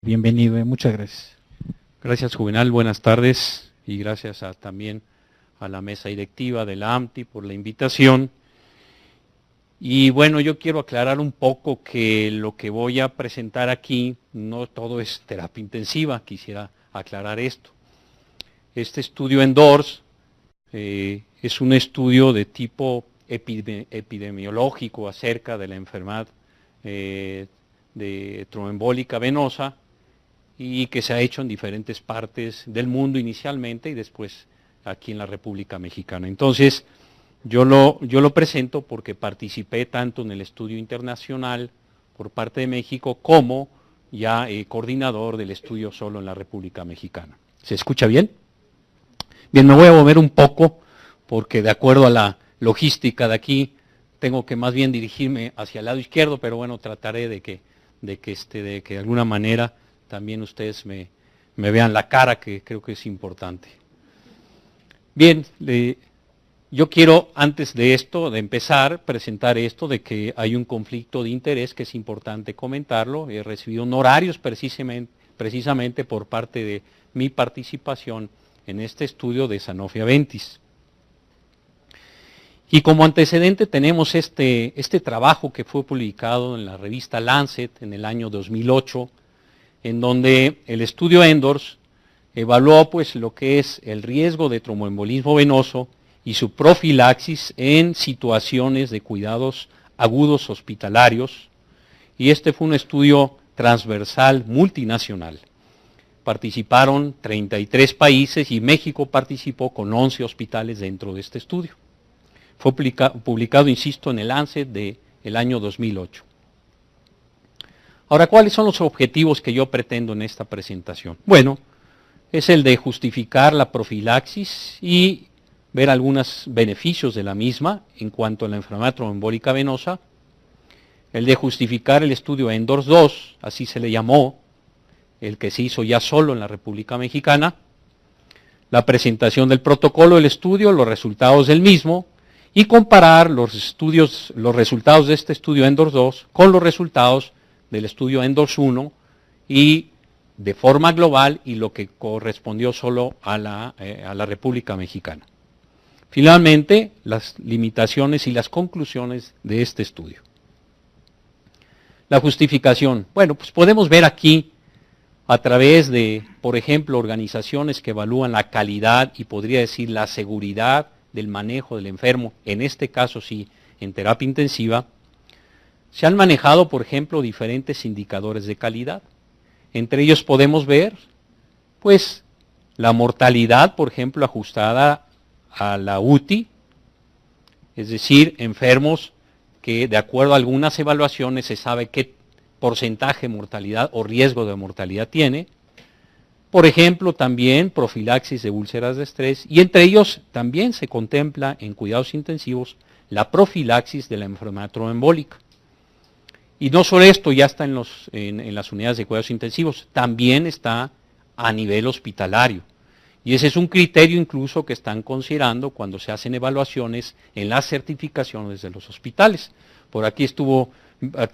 Bienvenido, muchas gracias. Gracias, Juvenal, buenas tardes y gracias también a la mesa directiva de la AMTI por la invitación. Y bueno, yo quiero aclarar un poco que lo que voy a presentar aquí no todo es terapia intensiva, quisiera aclarar esto. Este estudio ENDORS es un estudio de tipo epidemiológico acerca de la enfermedad de tromboembólica venosa y que se ha hecho en diferentes partes del mundo inicialmente y después aquí en la República Mexicana. Entonces, yo lo presento porque participé tanto en el estudio internacional por parte de México como ya coordinador del estudio solo en la República Mexicana. ¿Se escucha bien? Bien, me voy a mover un poco porque de acuerdo a la logística de aquí tengo que más bien dirigirme hacia el lado izquierdo, pero bueno, trataré de que de alguna manera también ustedes me vean la cara, que creo que es importante. Bien, yo quiero antes de esto, de empezar, presentar esto de que hay un conflicto de interés que es importante comentarlo. He recibido honorarios precisamente por parte de mi participación en este estudio de Sanofi Aventis. Y como antecedente tenemos este trabajo que fue publicado en la revista Lancet en el año 2008, en donde el estudio ENDORS evaluó pues lo que es el riesgo de tromboembolismo venoso y su profilaxis en situaciones de cuidados agudos hospitalarios, y este fue un estudio transversal multinacional. Participaron 33 países y México participó con 11 hospitales dentro de este estudio. Fue publicado, insisto, en el Lancet del año 2008. Ahora, ¿cuáles son los objetivos que yo pretendo en esta presentación? Bueno, es el de justificar la profilaxis y ver algunos beneficios de la misma en cuanto a la enfermedad tromboembólica venosa, el de justificar el estudio ENDORS 2, así se le llamó, el que se hizo ya solo en la República Mexicana, la presentación del protocolo del estudio, los resultados del mismo, y comparar los resultados de este estudio ENDORS 2 con los resultados del estudio ENDORS 1 y de forma global y lo que correspondió solo a la República Mexicana. Finalmente, las limitaciones y las conclusiones de este estudio. La justificación. Bueno, pues podemos ver aquí a través de, por ejemplo, organizaciones que evalúan la calidad y podría decir la seguridad del manejo del enfermo, en este caso sí, en terapia intensiva, se han manejado, por ejemplo, diferentes indicadores de calidad. Entre ellos podemos ver, pues, la mortalidad, por ejemplo, ajustada a la UTI, es decir, enfermos que de acuerdo a algunas evaluaciones se sabe qué porcentaje de mortalidad o riesgo de mortalidad tiene. Por ejemplo, también profilaxis de úlceras de estrés, y entre ellos también se contempla en cuidados intensivos la profilaxis de la enfermedad tromboembólica. Y no solo esto ya está en las unidades de cuidados intensivos, también está a nivel hospitalario. Y ese es un criterio incluso que están considerando cuando se hacen evaluaciones en las certificaciones de los hospitales. Por aquí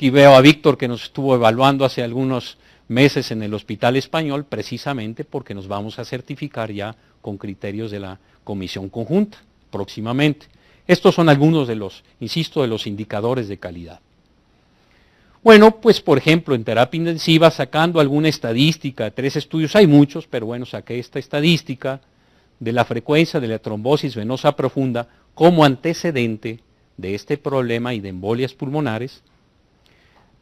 veo a Víctor que nos estuvo evaluando hace algunos meses en el Hospital Español, precisamente porque nos vamos a certificar ya con criterios de la Comisión Conjunta próximamente. Estos son algunos de los, insisto, de los indicadores de calidad. Bueno, pues por ejemplo, en terapia intensiva, sacando alguna estadística de 3 estudios, hay muchos, pero bueno, saqué esta estadística de la frecuencia de la trombosis venosa profunda como antecedente de este problema y de embolias pulmonares.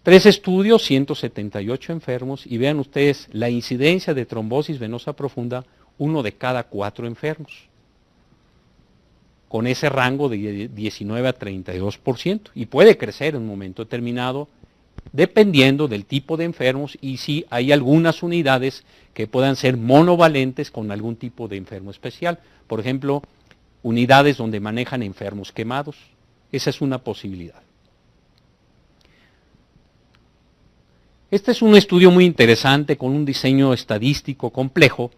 3 estudios, 178 enfermos, y vean ustedes la incidencia de trombosis venosa profunda, 1 de cada 4 enfermos, con ese rango de 19 a 32%, y puede crecer en un momento determinado, dependiendo del tipo de enfermos y si hay algunas unidades que puedan ser monovalentes con algún tipo de enfermo especial. Por ejemplo, unidades donde manejan enfermos quemados. Esa es una posibilidad. Este es un estudio muy interesante con un diseño estadístico complejo,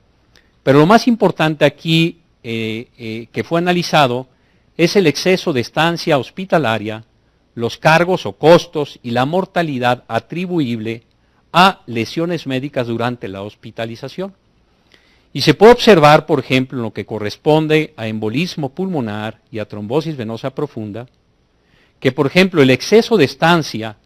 pero lo más importante aquí que fue analizado es el exceso de estancia hospitalaria, los cargos o costos y la mortalidad atribuible a lesiones médicas durante la hospitalización. Y se puede observar, por ejemplo, en lo que corresponde a embolismo pulmonar y a trombosis venosa profunda, que, por ejemplo, el exceso de estancia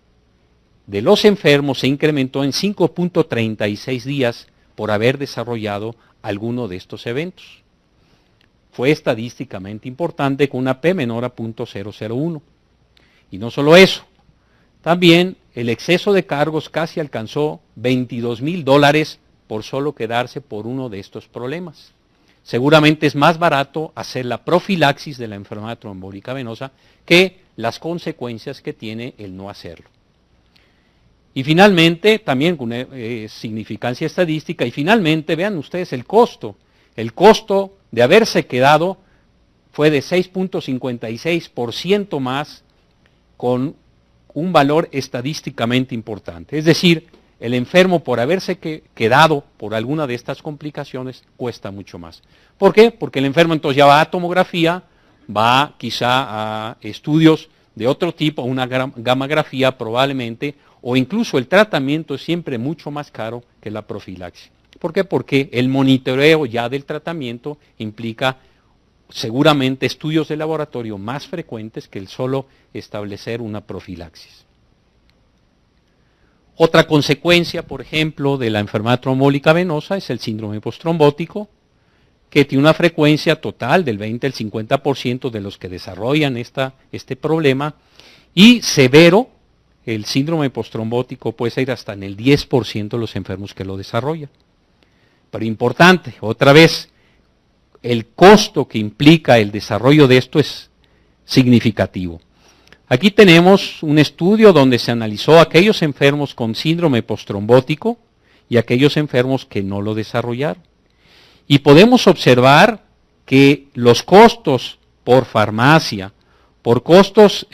de los enfermos se incrementó en 5.36 días por haber desarrollado alguno de estos eventos. Fue estadísticamente importante con una P menor a 0.001. Y no solo eso, también el exceso de cargos casi alcanzó $22,000 por solo quedarse por uno de estos problemas. Seguramente es más barato hacer la profilaxis de la enfermedad trombólica venosa que las consecuencias que tiene el no hacerlo. Y finalmente, también con significancia estadística, y finalmente vean ustedes el costo. El costo de haberse quedado fue de 6.56% más, con un valor estadísticamente importante. Es decir, el enfermo por haberse quedado por alguna de estas complicaciones cuesta mucho más. ¿Por qué? Porque el enfermo entonces ya va a tomografía, va quizá a estudios de otro tipo, a una gammagrafía probablemente, o incluso el tratamiento es siempre mucho más caro que la profilaxis. ¿Por qué? Porque el monitoreo ya del tratamiento implica seguramente estudios de laboratorio más frecuentes que el solo establecer una profilaxis. Otra consecuencia, por ejemplo, de la enfermedad trombólica venosa es el síndrome postrombótico, que tiene una frecuencia total del 20 al 50% de los que desarrollan este problema, y severo, el síndrome postrombótico puede ser hasta en el 10% de los enfermos que lo desarrollan. Pero importante, otra vez, el costo que implica el desarrollo de esto es significativo. Aquí tenemos un estudio donde se analizó a aquellos enfermos con síndrome postrombótico y aquellos enfermos que no lo desarrollaron. Y podemos observar que los costos por farmacia, por costos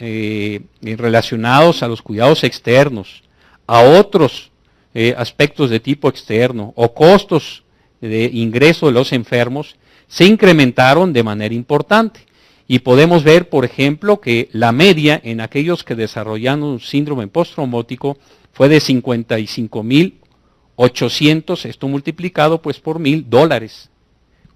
relacionados a los cuidados externos, a otros aspectos de tipo externo o costos de ingreso de los enfermos, se incrementaron de manera importante. Y podemos ver, por ejemplo, que la media en aquellos que desarrollaron un síndrome postrombótico fue de $55,800, esto multiplicado pues por $1,000,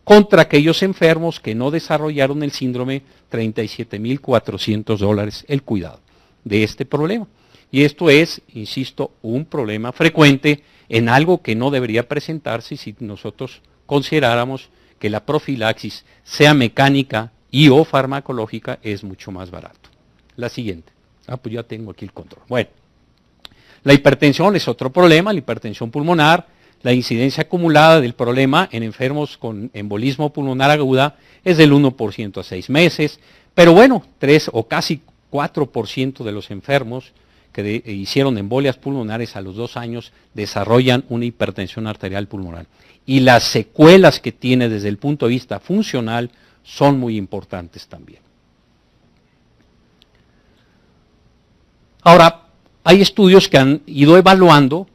contra aquellos enfermos que no desarrollaron el síndrome, $37,400 el cuidado de este problema. Y esto es, insisto, un problema frecuente en algo que no debería presentarse si nosotros consideráramos que la profilaxis, sea mecánica y o farmacológica, es mucho más barato. La siguiente. Pues ya tengo aquí el control. Bueno, la hipertensión es otro problema, la hipertensión pulmonar. La incidencia acumulada del problema en enfermos con embolismo pulmonar aguda es del 1% a 6 meses, pero bueno, 3 o casi 4% de los enfermos que hicieron embolias pulmonares a los 2 años desarrollan una hipertensión arterial pulmonar. Y las secuelas que tiene desde el punto de vista funcional son muy importantes también. Ahora, hay estudios que han ido evaluando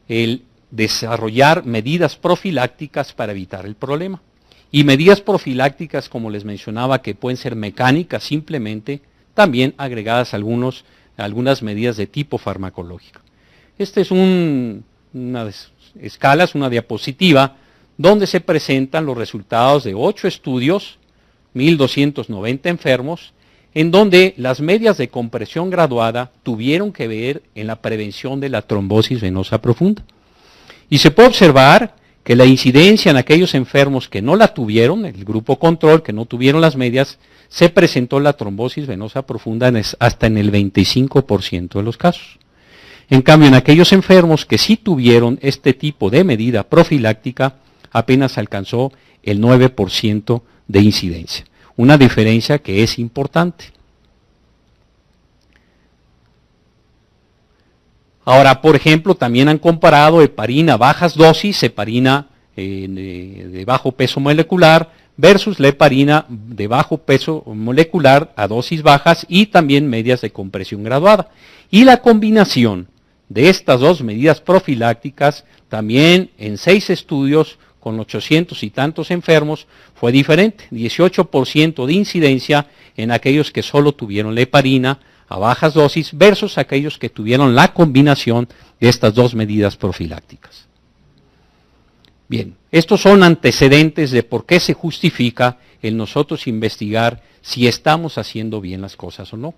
el desarrollar medidas profilácticas para evitar el problema. Y medidas profilácticas, como les mencionaba, que pueden ser mecánicas simplemente, también agregadas algunas medidas de tipo farmacológico. Esta es una escala, es una diapositiva, donde se presentan los resultados de 8 estudios, 1,290 enfermos, en donde las medias de compresión graduada tuvieron que ver en la prevención de la trombosis venosa profunda. Y se puede observar que la incidencia en aquellos enfermos que no la tuvieron, el grupo control, que no tuvieron las medias, se presentó la trombosis venosa profunda hasta en el 25% de los casos. En cambio, en aquellos enfermos que sí tuvieron este tipo de medida profiláctica, apenas alcanzó el 9% de incidencia. Una diferencia que es importante. Ahora, por ejemplo, también han comparado heparina bajas dosis, heparina de bajo peso molecular, versus la heparina de bajo peso molecular a dosis bajas y también medias de compresión graduada. Y la combinación de estas dos medidas profilácticas, también en 6 estudios con 800 y tantos enfermos, fue diferente, 18% de incidencia en aquellos que solo tuvieron la heparina a bajas dosis versus aquellos que tuvieron la combinación de estas dos medidas profilácticas. Bien, estos son antecedentes de por qué se justifica el nosotros investigar si estamos haciendo bien las cosas o no.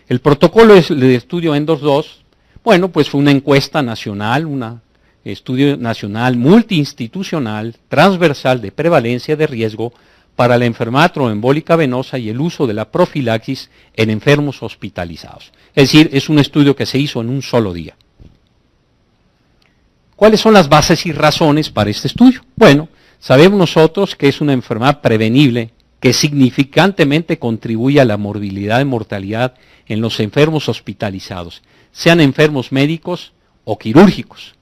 El protocolo de estudio ENDORS 2, bueno, pues fue una encuesta nacional, un estudio nacional multiinstitucional, transversal de prevalencia de riesgo para la enfermedad tromboembólica venosa y el uso de la profilaxis en enfermos hospitalizados. Es decir, es un estudio que se hizo en un solo día. ¿Cuáles son las bases y razones para este estudio? Bueno, sabemos nosotros que es una enfermedad prevenible que significantemente contribuye a la morbilidad y mortalidad en los enfermos hospitalizados, sean enfermos médicos o quirúrgicos.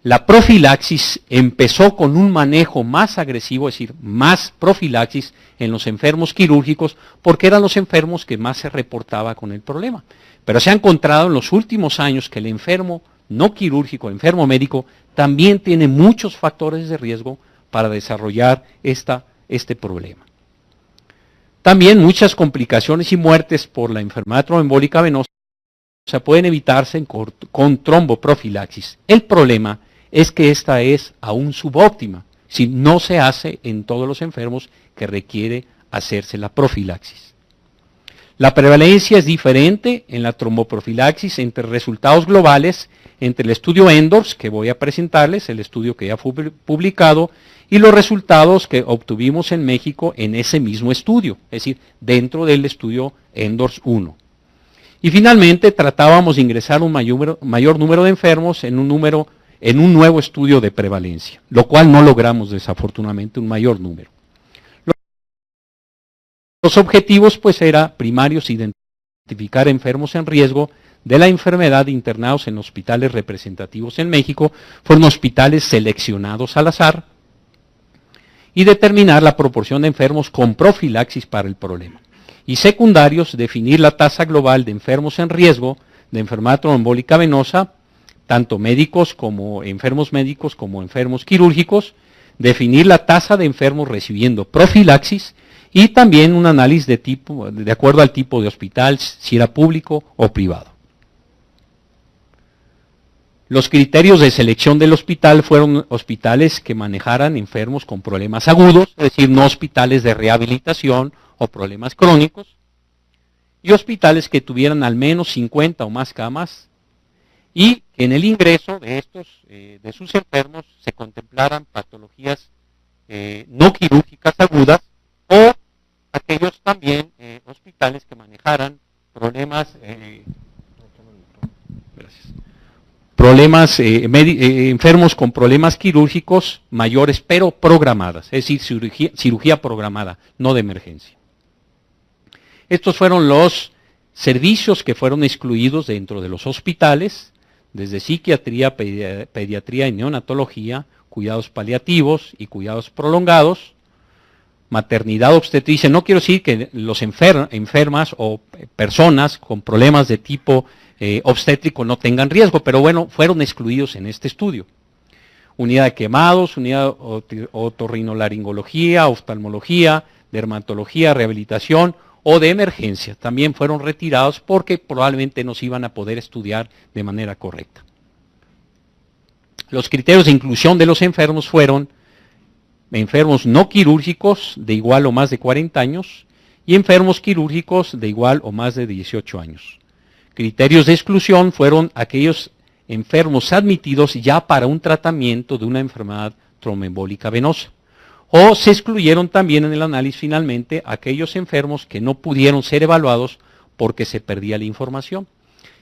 La profilaxis empezó con un manejo más agresivo, es decir, más profilaxis en los enfermos quirúrgicos, porque eran los enfermos que más se reportaba con el problema. Pero se ha encontrado en los últimos años que el enfermo no quirúrgico, el enfermo médico, también tiene muchos factores de riesgo para desarrollar este problema. También muchas complicaciones y muertes por la enfermedad tromboembólica venosa pueden evitarse con tromboprofilaxis. El problema es que esta es aún subóptima, si no se hace en todos los enfermos que requiere hacerse la profilaxis. La prevalencia es diferente en la tromboprofilaxis entre resultados globales, entre el estudio ENDORS, que voy a presentarles, el estudio que ya fue publicado, y los resultados que obtuvimos en México en ese mismo estudio, es decir, dentro del estudio ENDORS 1. Y finalmente tratábamos de ingresar un mayor número de enfermos en un nuevo estudio de prevalencia, lo cual no logramos desafortunadamente un mayor número. Los objetivos pues eran primarios: identificar enfermos en riesgo de la enfermedad internados en hospitales representativos en México, fueron hospitales seleccionados al azar, y determinar la proporción de enfermos con profilaxis para el problema. Y secundarios, definir la tasa global de enfermos en riesgo de enfermedad tromboembólica venosa, tanto médicos como enfermos quirúrgicos, definir la tasa de enfermos recibiendo profilaxis y también un análisis de acuerdo al tipo de hospital, si era público o privado. Los criterios de selección del hospital fueron hospitales que manejaran enfermos con problemas agudos, es decir, no hospitales de rehabilitación o problemas crónicos, y hospitales que tuvieran al menos 50 o más camas, y en el ingreso de sus enfermos se contemplaran patologías no quirúrgicas agudas, o aquellos también hospitales que manejaran enfermos con problemas quirúrgicos mayores, pero programadas, es decir, cirugía programada, no de emergencia. Estos fueron los servicios que fueron excluidos dentro de los hospitales, desde psiquiatría, pediatría y neonatología, cuidados paliativos y cuidados prolongados, maternidad obstetricia. No quiero decir que los enfermas o personas con problemas de tipo obstétrico no tengan riesgo, pero bueno, fueron excluidos en este estudio. Unidad de quemados, unidad de otorrinolaringología, oftalmología, dermatología, rehabilitación o de emergencia, también fueron retirados porque probablemente no se iban a poder estudiar de manera correcta. Los criterios de inclusión de los enfermos fueron enfermos no quirúrgicos de igual o más de 40 años y enfermos quirúrgicos de igual o más de 18 años. Criterios de exclusión fueron aquellos enfermos admitidos ya para un tratamiento de una enfermedad tromboembólica venosa. O se excluyeron también en el análisis finalmente aquellos enfermos que no pudieron ser evaluados porque se perdía la información.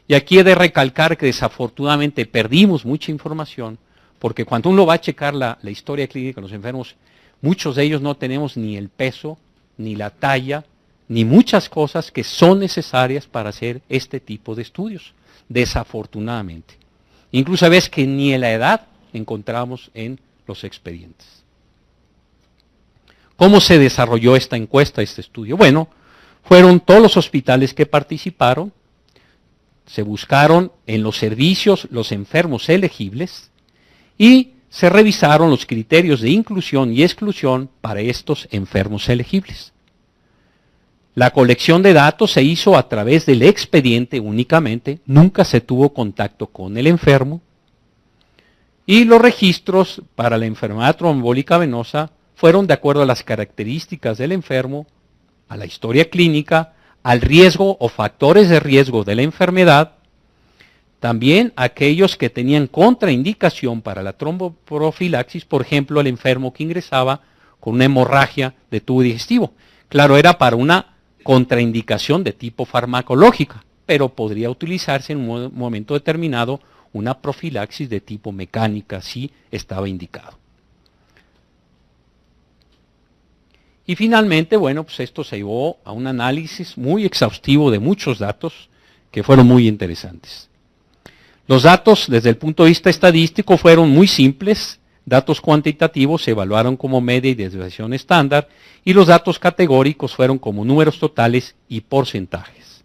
Y aquí he de recalcar que desafortunadamente perdimos mucha información, porque cuando uno va a checar la historia clínica de los enfermos, muchos de ellos no tenemos ni el peso, ni la talla, ni muchas cosas que son necesarias para hacer este tipo de estudios, desafortunadamente. Incluso a veces que ni la edad encontramos en los expedientes. ¿Cómo se desarrolló esta encuesta, este estudio? Bueno, fueron todos los hospitales que participaron, se buscaron en los servicios los enfermos elegibles y se revisaron los criterios de inclusión y exclusión para estos enfermos elegibles. La colección de datos se hizo a través del expediente únicamente, nunca se tuvo contacto con el enfermo, y los registros para la enfermedad tromboembólica venosa fueron de acuerdo a las características del enfermo, a la historia clínica, al riesgo o factores de riesgo de la enfermedad, también aquellos que tenían contraindicación para la tromboprofilaxis, por ejemplo, el enfermo que ingresaba con una hemorragia de tubo digestivo. Claro, era para una contraindicación de tipo farmacológica, pero podría utilizarse en un momento determinado una profilaxis de tipo mecánica si estaba indicado. Y finalmente, bueno, pues esto se llevó a un análisis muy exhaustivo de muchos datos que fueron muy interesantes. Los datos desde el punto de vista estadístico fueron muy simples, datos cuantitativos se evaluaron como media y desviación estándar, y los datos categóricos fueron como números totales y porcentajes.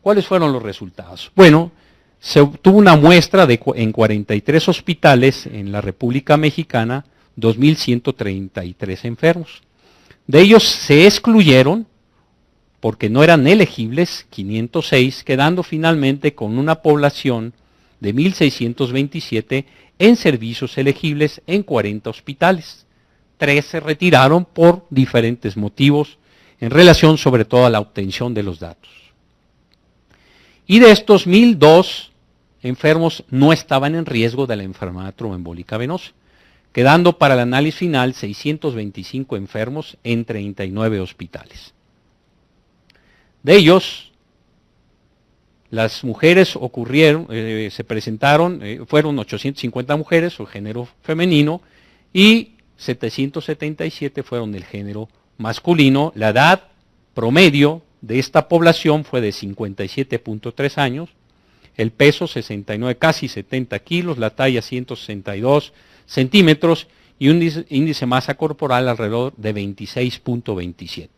¿Cuáles fueron los resultados? Bueno, se obtuvo una muestra en 43 hospitales en la República Mexicana, 2.133 enfermos. De ellos se excluyeron, porque no eran elegibles, 506, quedando finalmente con una población de 1.627 en servicios elegibles en 40 hospitales. 3 se retiraron por diferentes motivos, en relación sobre todo a la obtención de los datos. Y de estos 1.002 enfermos no estaban en riesgo de la enfermedad tromboembólica venosa, quedando para el análisis final 625 enfermos en 39 hospitales. De ellos, las mujeres se presentaron, fueron 850 mujeres o género femenino y 777 fueron del género masculino. La edad promedio de esta población fue de 57.3 años, el peso 69, casi 70 kilos, la talla 162 centímetros y un índice de masa corporal alrededor de 26.27.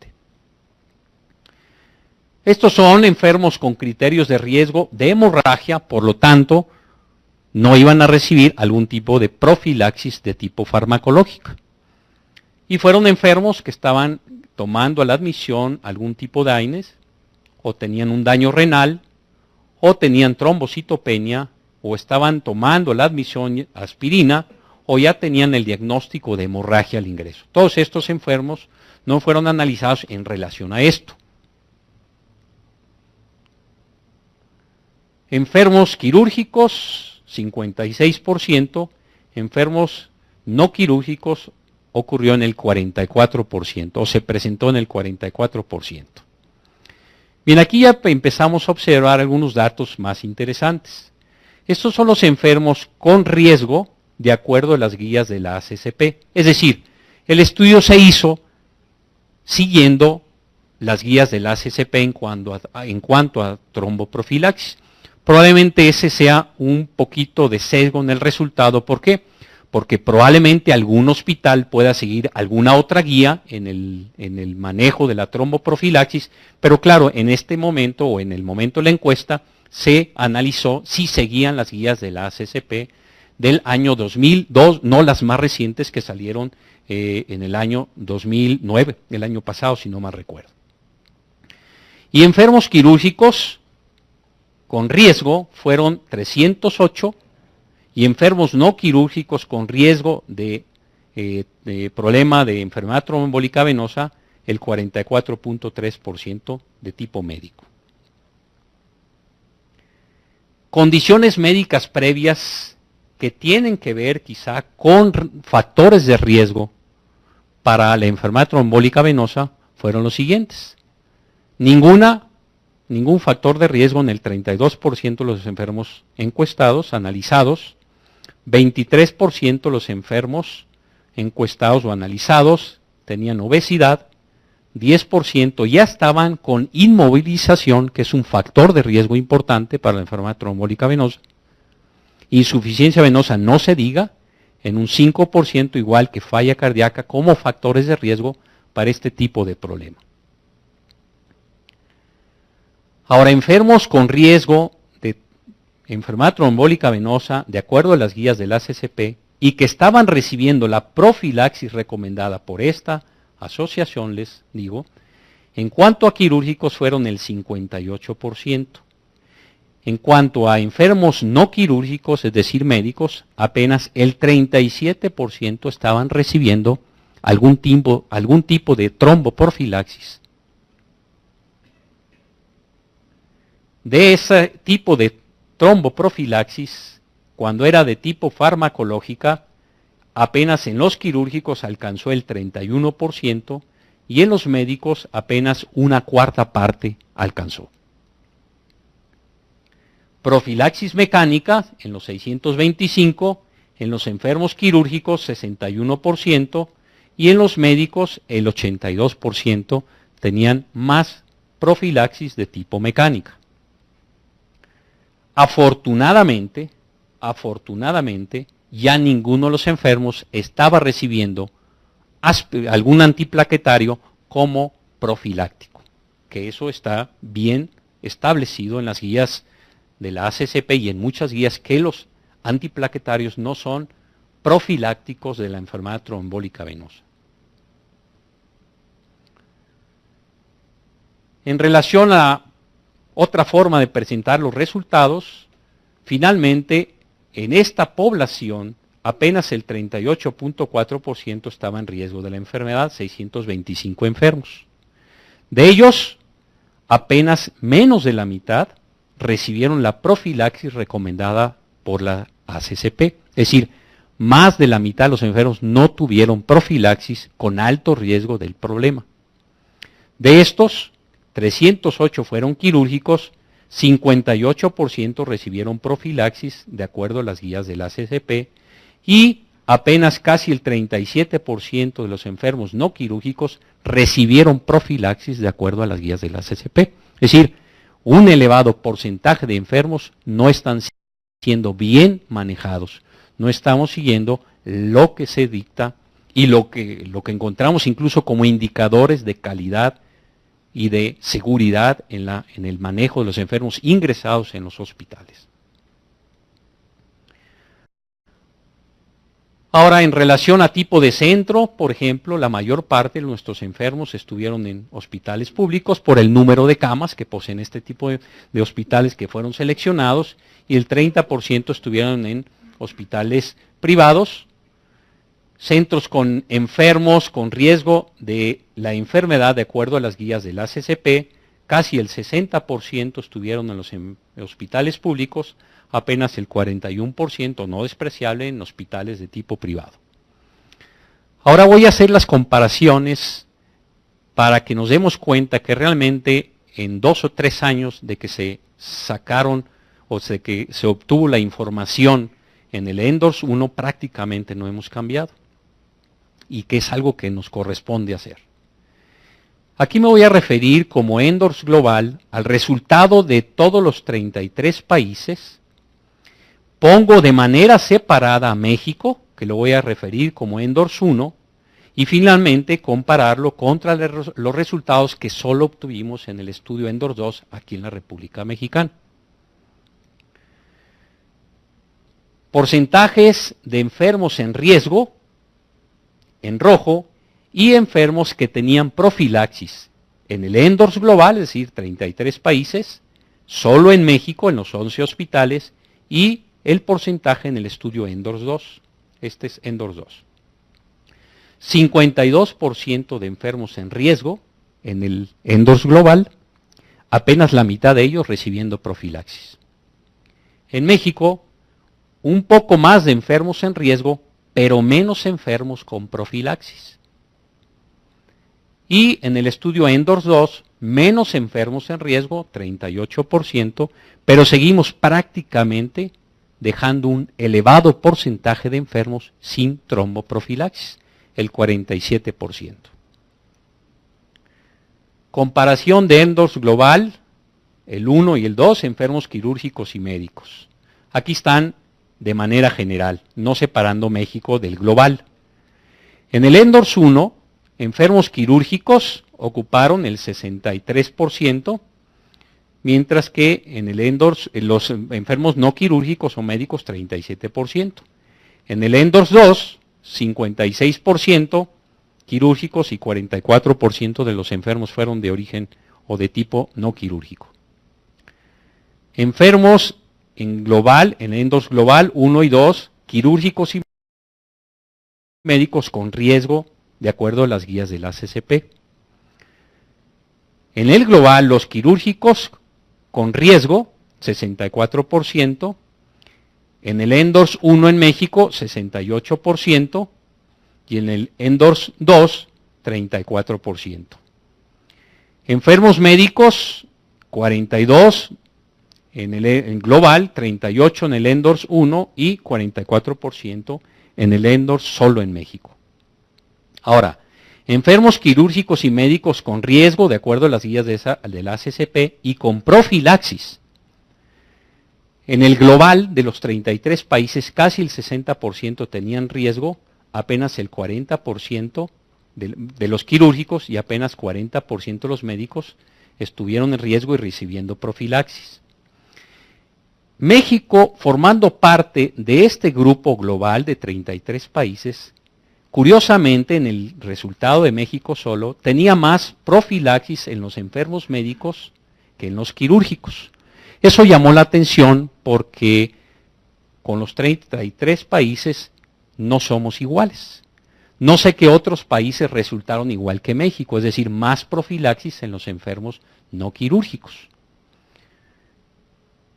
Estos son enfermos con criterios de riesgo de hemorragia, por lo tanto, no iban a recibir algún tipo de profilaxis de tipo farmacológica. Y fueron enfermos que estaban tomando a la admisión algún tipo de AINES, o tenían un daño renal, o tenían trombocitopenia, o estaban tomando a la admisión aspirina, o ya tenían el diagnóstico de hemorragia al ingreso. Todos estos enfermos no fueron analizados en relación a esto. Enfermos quirúrgicos, 56%, enfermos no quirúrgicos ocurrió en el 44%, o se presentó en el 44%. Bien, aquí ya empezamos a observar algunos datos más interesantes. Estos son los enfermos con riesgo de acuerdo a las guías de la ACCP. Es decir, el estudio se hizo siguiendo las guías de la ACCP en cuanto a tromboprofilaxis. Probablemente ese sea un poquito de sesgo en el resultado. ¿Por qué? Porque probablemente algún hospital pueda seguir alguna otra guía en el manejo de la tromboprofilaxis, pero claro, en este momento o en el momento de la encuesta se analizó si seguían las guías de la ACCP del año 2002, no las más recientes que salieron en el año 2009, el año pasado, si no mal recuerdo. Y enfermos quirúrgicos con riesgo fueron 308 y enfermos no quirúrgicos con riesgo de problema de enfermedad tromboembólica venosa el 44.3% de tipo médico. Condiciones médicas previas que tienen que ver quizá con factores de riesgo para la enfermedad trombólica venosa fueron los siguientes. Ningún factor de riesgo en el 32% de los enfermos encuestados, analizados, 23% de los enfermos encuestados o analizados tenían obesidad, 10% ya estaban con inmovilización, que es un factor de riesgo importante para la enfermedad trombólica venosa. Insuficiencia venosa no se diga, en un 5% igual que falla cardíaca como factores de riesgo para este tipo de problema. Ahora, enfermos con riesgo de enfermedad trombólica venosa, de acuerdo a las guías del ACCP, y que estaban recibiendo la profilaxis recomendada por esta asociación les digo, en cuanto a quirúrgicos fueron el 58%. En cuanto a enfermos no quirúrgicos, es decir, médicos, apenas el 37% estaban recibiendo algún tipo de tromboprofilaxis. De ese tipo de tromboprofilaxis, cuando era de tipo farmacológica, apenas en los quirúrgicos alcanzó el 31% y en los médicos apenas una cuarta parte alcanzó. Profilaxis mecánica en los 625, en los enfermos quirúrgicos 61% y en los médicos el 82% tenían más profilaxis de tipo mecánica. Afortunadamente, ya ninguno de los enfermos estaba recibiendo algún antiplaquetario como profiláctico, que eso está bien establecido en las guías de la ACCP y en muchas guías que los antiplaquetarios no son profilácticos de la enfermedad trombólica venosa. En relación a otra forma de presentar los resultados, finalmente en esta población apenas el 38.4% estaba en riesgo de la enfermedad, 625 enfermos. De ellos, apenas menos de la mitad recibieron la profilaxis recomendada por la ACCP. Es decir, más de la mitad de los enfermos no tuvieron profilaxis con alto riesgo del problema. De estos, 308 fueron quirúrgicos, 58% recibieron profilaxis de acuerdo a las guías de la ACCP y apenas casi el 37% de los enfermos no quirúrgicos recibieron profilaxis de acuerdo a las guías de la ACCP. Es decir, un elevado porcentaje de enfermos no están siendo bien manejados, no estamos siguiendo lo que se dicta y lo que encontramos incluso como indicadores de calidad y de seguridad en el manejo de los enfermos ingresados en los hospitales. Ahora, en relación a tipo de centro, por ejemplo, la mayor parte de nuestros enfermos estuvieron en hospitales públicos por el número de camas que poseen este tipo de hospitales que fueron seleccionados y el 30% estuvieron en hospitales privados, centros con enfermos con riesgo de la enfermedad de acuerdo a las guías de la ACCP, casi el 60% estuvieron en los hospitales públicos, apenas el 41%, no despreciable, en hospitales de tipo privado. Ahora voy a hacer las comparaciones para que nos demos cuenta que realmente en 2 o 3 años de que se sacaron o de que se obtuvo la información en el ENDORS 1 prácticamente no hemos cambiado y que es algo que nos corresponde hacer. Aquí me voy a referir como ENDORS global al resultado de todos los 33 países. Pongo de manera separada a México, que lo voy a referir como ENDORS 1, y finalmente compararlo contra los resultados que solo obtuvimos en el estudio ENDORS 2 aquí en la República Mexicana. Porcentajes de enfermos en riesgo, en rojo, y enfermos que tenían profilaxis. En el ENDORS global, es decir, 33 países, solo en México, en los 11 hospitales, y el porcentaje en el estudio ENDORS 2. Este es ENDORS 2. 52% de enfermos en riesgo en el ENDORS global, apenas la mitad de ellos recibiendo profilaxis. En México, un poco más de enfermos en riesgo, pero menos enfermos con profilaxis. Y en el estudio ENDORS 2, menos enfermos en riesgo, 38%, pero seguimos prácticamente dejando un elevado porcentaje de enfermos sin tromboprofilaxis, el 47%. Comparación de ENDORS global, el 1 y el 2, enfermos quirúrgicos y médicos. Aquí están de manera general, no separando México del global. En el ENDORS 1, enfermos quirúrgicos ocuparon el 63%, mientras que en el ENDORS, los enfermos no quirúrgicos o médicos, 37%. En el ENDORS 2, 56%, quirúrgicos y 44% de los enfermos fueron de origen o de tipo no quirúrgico. Enfermos en global, en ENDORS global 1 y 2, quirúrgicos y médicos con riesgo de acuerdo a las guías de la ACCP. En el global, los quirúrgicos con riesgo, 64%, en el ENDORS 1 en México, 68%, y en el ENDORS 2, 34%. Enfermos médicos, 42 en global, 38 en el ENDORS 1 y 44% en el ENDORS solo en México. Ahora, enfermos quirúrgicos y médicos con riesgo, de acuerdo a las guías de la ACCP, y con profilaxis. En el global de los 33 países, casi el 60% tenían riesgo, apenas el 40% de los quirúrgicos y apenas 40% de los médicos estuvieron en riesgo y recibiendo profilaxis. México, formando parte de este grupo global de 33 países, curiosamente en el resultado de México solo, tenía más profilaxis en los enfermos médicos que en los quirúrgicos. Eso llamó la atención porque con los 33 países no somos iguales. No sé qué otros países resultaron igual que México, es decir, más profilaxis en los enfermos no quirúrgicos.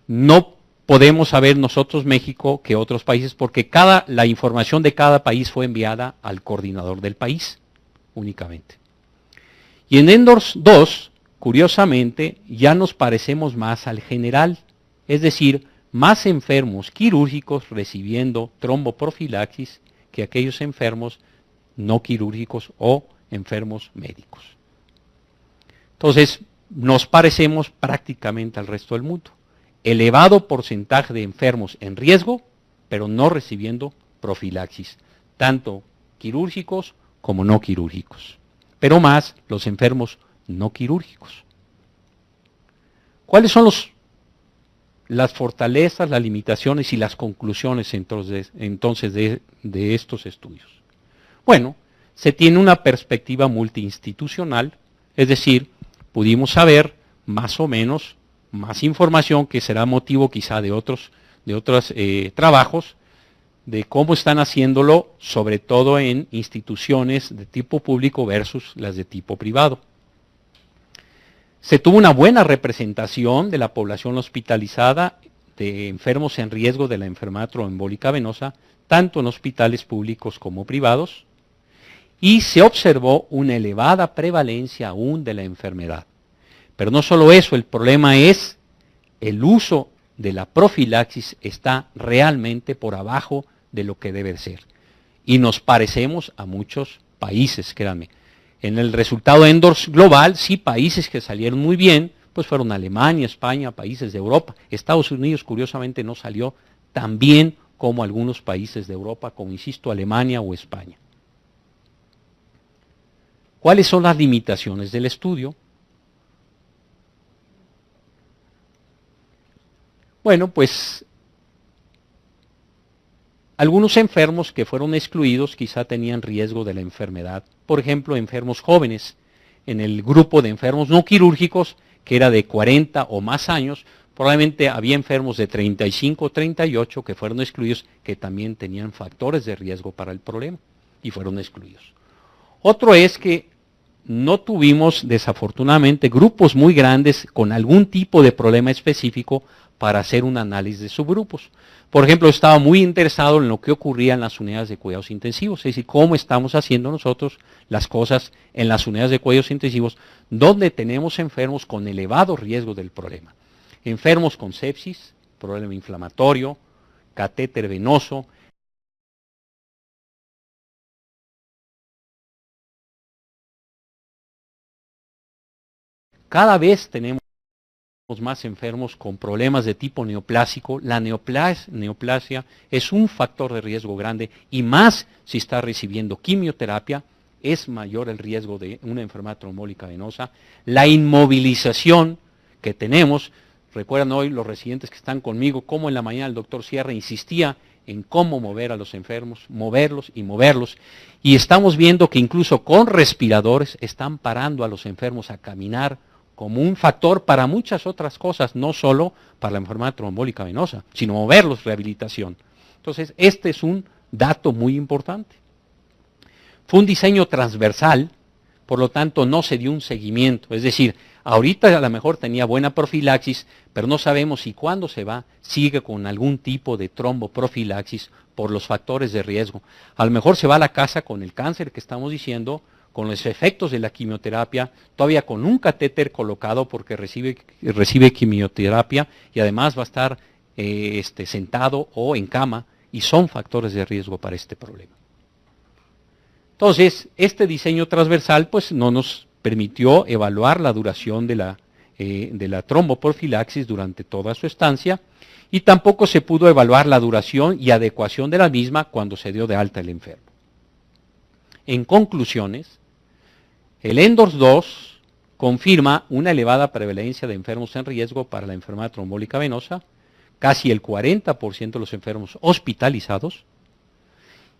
No podemos saber nosotros México que otros países porque la información de cada país fue enviada al coordinador del país únicamente. Y en ENDORS 2, curiosamente, ya nos parecemos más al general, es decir, más enfermos quirúrgicos recibiendo tromboprofilaxis que aquellos enfermos no quirúrgicos o enfermos médicos. Entonces, nos parecemos prácticamente al resto del mundo. Elevado porcentaje de enfermos en riesgo, pero no recibiendo profilaxis, tanto quirúrgicos como no quirúrgicos, pero más los enfermos no quirúrgicos. ¿Cuáles son las fortalezas, las limitaciones y las conclusiones entonces de estos estudios? Bueno, se tiene una perspectiva multiinstitucional, es decir, pudimos saber más o menos más información que será motivo quizá de otros trabajos, de cómo están haciéndolo, sobre todo en instituciones de tipo público versus las de tipo privado. Se tuvo una buena representación de la población hospitalizada de enfermos en riesgo de la enfermedad tromboembólica venosa, tanto en hospitales públicos como privados, y se observó una elevada prevalencia aún de la enfermedad. Pero no solo eso, el problema es el uso de la profilaxis está realmente por abajo de lo que debe ser. Y nos parecemos a muchos países, créanme. En el resultado ENDORS global, sí, países que salieron muy bien, pues fueron Alemania, España, países de Europa. Estados Unidos, curiosamente, no salió tan bien como algunos países de Europa, como insisto, Alemania o España. ¿Cuáles son las limitaciones del estudio? Bueno, pues algunos enfermos que fueron excluidos quizá tenían riesgo de la enfermedad. Por ejemplo, enfermos jóvenes. En el grupo de enfermos no quirúrgicos, que era de 40 o más años, probablemente había enfermos de 35 o 38 que fueron excluidos, que también tenían factores de riesgo para el problema y fueron excluidos. Otro es que no tuvimos, desafortunadamente, grupos muy grandes con algún tipo de problema específico para hacer un análisis de subgrupos. Por ejemplo, estaba muy interesado en lo que ocurría en las unidades de cuidados intensivos, es decir, cómo estamos haciendo nosotros las cosas en las unidades de cuidados intensivos, donde tenemos enfermos con elevado riesgo del problema. Enfermos con sepsis, problema inflamatorio, catéter venoso. Cada vez tenemos más enfermos con problemas de tipo neoplásico. La neoplasia es un factor de riesgo grande y más si está recibiendo quimioterapia, es mayor el riesgo de una enfermedad trombólica venosa. La inmovilización que tenemos, recuerdan hoy los residentes que están conmigo, como en la mañana el doctor Sierra insistía en cómo mover a los enfermos, moverlos y moverlos. Y estamos viendo que incluso con respiradores están parando a los enfermos a caminar como un factor para muchas otras cosas, no solo para la enfermedad trombólica venosa, sino moverlos, rehabilitación. Entonces, este es un dato muy importante. Fue un diseño transversal, por lo tanto no se dio un seguimiento, es decir, ahorita a lo mejor tenía buena profilaxis, pero no sabemos si cuando se va sigue con algún tipo de tromboprofilaxis por los factores de riesgo. A lo mejor se va a la casa con el cáncer que estamos diciendo, con los efectos de la quimioterapia, todavía con un catéter colocado porque recibe quimioterapia y además va a estar sentado o en cama y son factores de riesgo para este problema. Entonces, este diseño transversal pues no nos permitió evaluar la duración de la tromboprofilaxis durante toda su estancia y tampoco se pudo evaluar la duración y adecuación de la misma cuando se dio de alta el enfermo. En conclusiones, el ENDORS 2 confirma una elevada prevalencia de enfermos en riesgo para la enfermedad trombólica venosa, casi el 40% de los enfermos hospitalizados,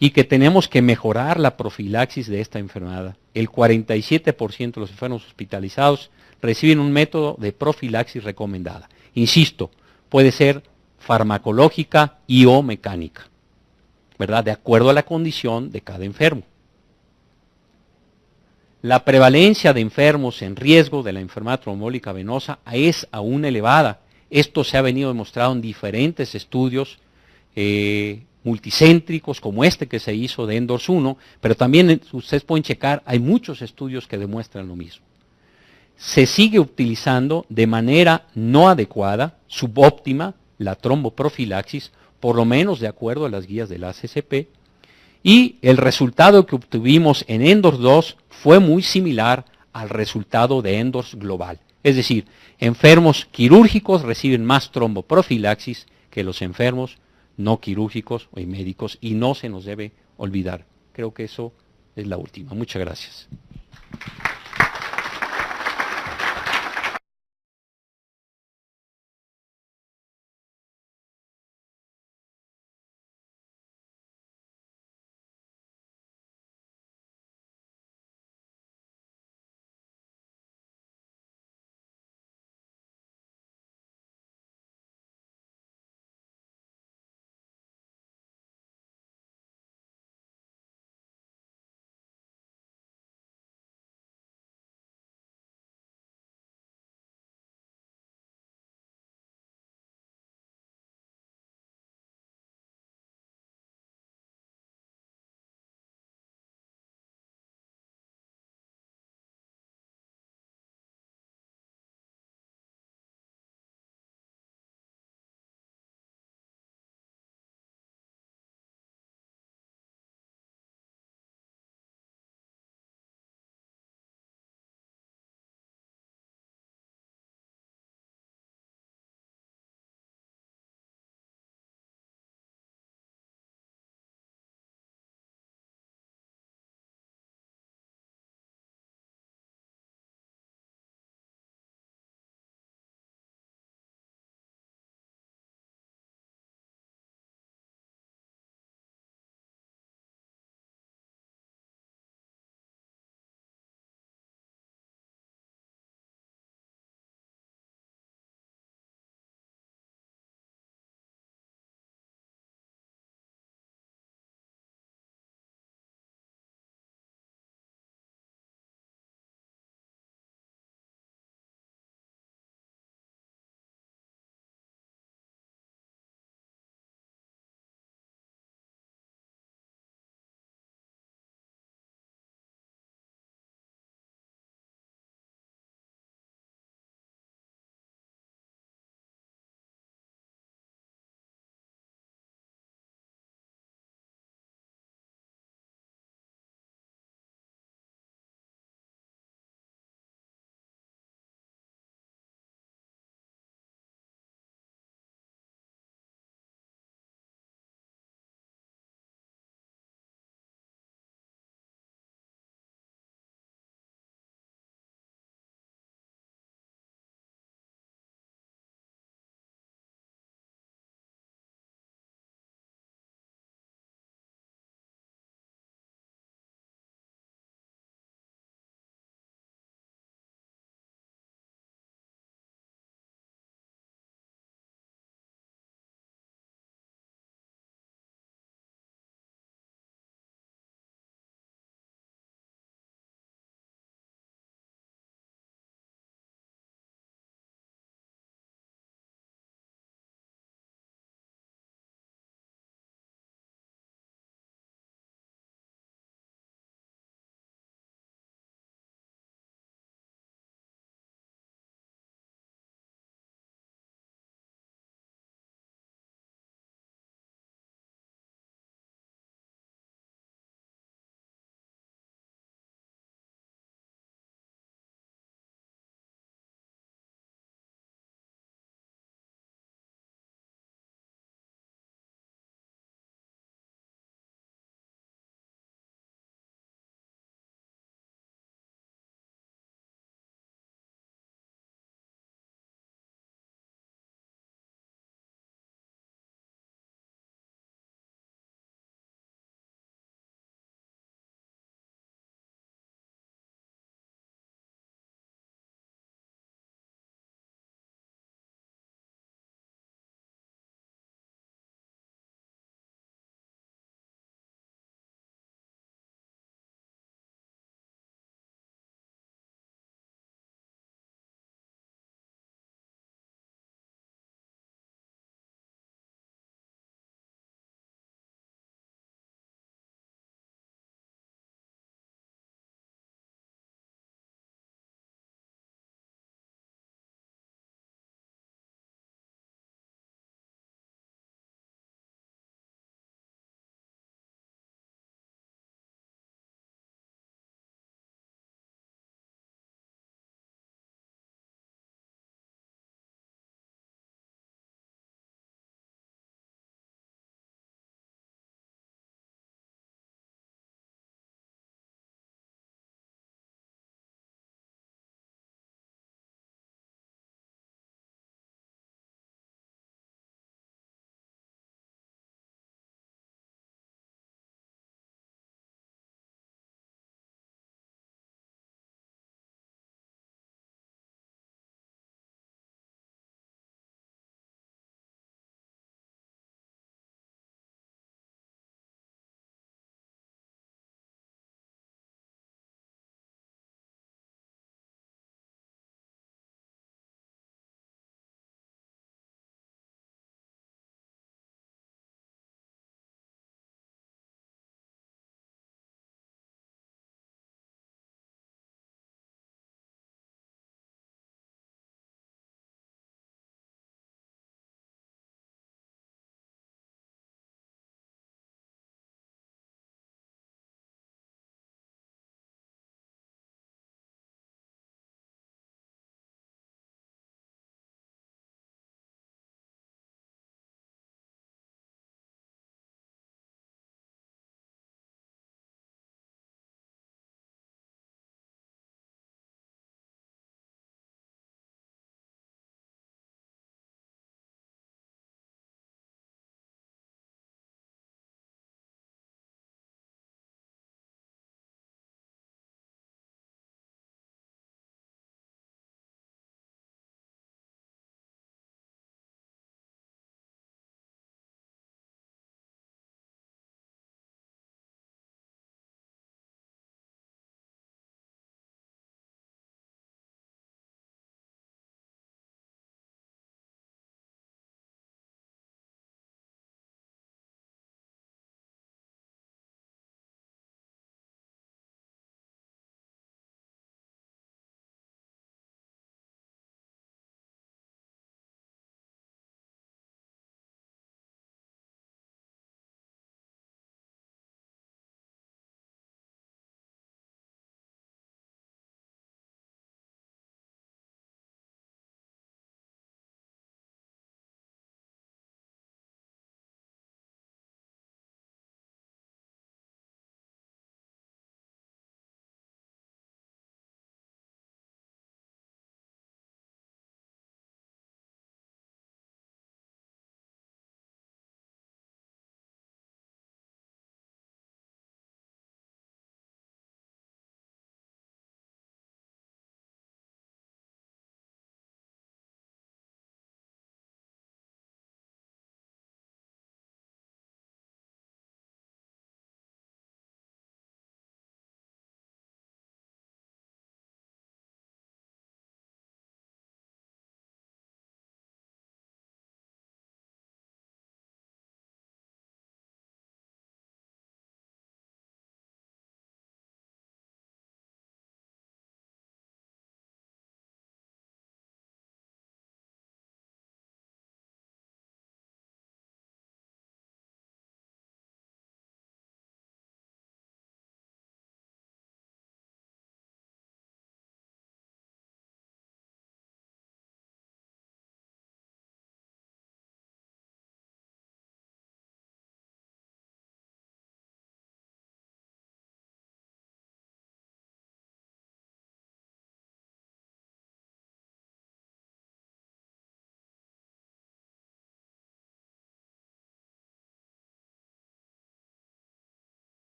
y que tenemos que mejorar la profilaxis de esta enfermedad. El 47% de los enfermos hospitalizados reciben un método de profilaxis recomendada. Insisto, puede ser farmacológica y o mecánica, ¿verdad? De acuerdo a la condición de cada enfermo. La prevalencia de enfermos en riesgo de la enfermedad trombólica venosa es aún elevada. Esto se ha venido demostrado en diferentes estudios multicéntricos como este que se hizo de ENDORS 1, pero también ustedes pueden checar, hay muchos estudios que demuestran lo mismo. Se sigue utilizando de manera no adecuada, subóptima, la tromboprofilaxis, por lo menos de acuerdo a las guías de la ACCP, y el resultado que obtuvimos en ENDORS 2 fue muy similar al resultado de ENDORS global. Es decir, enfermos quirúrgicos reciben más tromboprofilaxis que los enfermos no quirúrgicos o médicos, y no se nos debe olvidar. Creo que eso es la última. Muchas gracias.